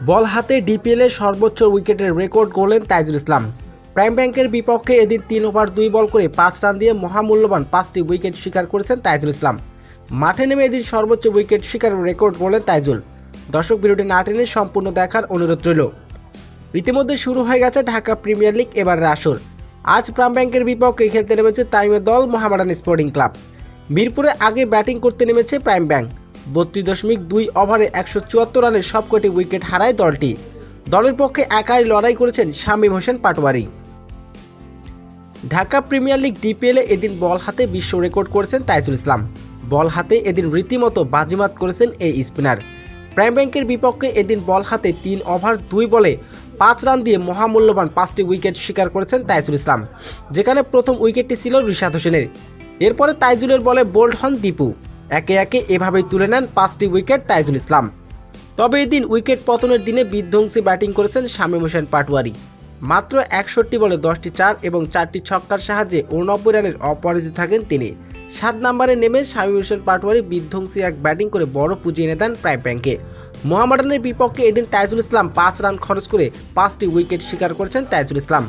বল হাতে ডিপিএলের সর্বোচ্চ উইকেটের রেকর্ড গড়লেন তাইজুল ইসলাম। প্রাইম ব্যাংকের বিপক্ষে এদিন 3 ওভার 2 বল করে 5 রান দিয়ে মহামূল্যবান 5টি উইকেট শিকার করেছেন তাইজুল ইসলাম। মাঠে নেমে এদিন সর্বোচ্চ উইকেট শিকারের রেকর্ড গড়লেন তাইজুল। দর্শক, ভিডিওটি না টেনে সম্পূর্ণ দেখার অনুরোধ রইল। ইতিমধ্যে শুরু হয়ে গেছে ঢাকা প্রিমিয়ার লিগ এবারের আসর। আজ প্রাইম ব্যাংকের বিপক্ষে খেলতে নেমেছে তামিমের দল মোহামেডান স্পোর্টিং ক্লাব। মিরপুরে আগে ব্যাটিং করতে নেমেছে প্রাইম ব্যাংক। 32.2 ওভারে 174 রানের সবকটি উইকেট হারায় দলটি। দলের পক্ষে একাই লড়াই করেছেন শামীম হোসেন পাটোয়ারি। ঢাকা প্রিমিয়ার লিগ ডিপিএলে এদিন বল হাতে বিশ্ব রেকর্ড করেছেন তাইজুল ইসলাম। বল হাতে এদিন রীতিমতো বাজিমাত করেছেন এই স্পিনার। প্রাইম ব্যাংকের বিপক্ষে এদিন বল হাতে 3 ওভার 2 বলে 5 রান দিয়ে মহামূল্যবান 5টি উইকেট শিকার করেছেন তাইজুল ইসলাম, যেখানে প্রথম উইকেটটি ছিল রিশাদ হোসেনের। এরপরে তাইজুলের বলে বোল্ড হন দীপু। একে একে এভাবেই তুলে নেন 5টি উইকেট তাইজুল ইসলাম। তবে এদিন উইকেট পতনের দিনে বিধ্বংসী ব্যাটিং করেছেন শামীম হোসেন পাটোয়ারি। মাত্র 61 বলে 10টি 4 এবং 4টি ছক্কার সাহায্যে 89 রানের অপরাজিত থাকেন তিনি। 7 নম্বরে নেমে শামীম হোসেন পাটোয়ারি বিধ্বংসী এক ব্যাটিং করে বড় পুঁজি এনে দেন প্রাইম ব্যাংকে। মোহামেডানের বিপক্ষে এদিন তাইজুল ইসলাম 5 রান খরচ করে 5টি উইকেট শিকার করেছেন তাইজুল ইসলাম।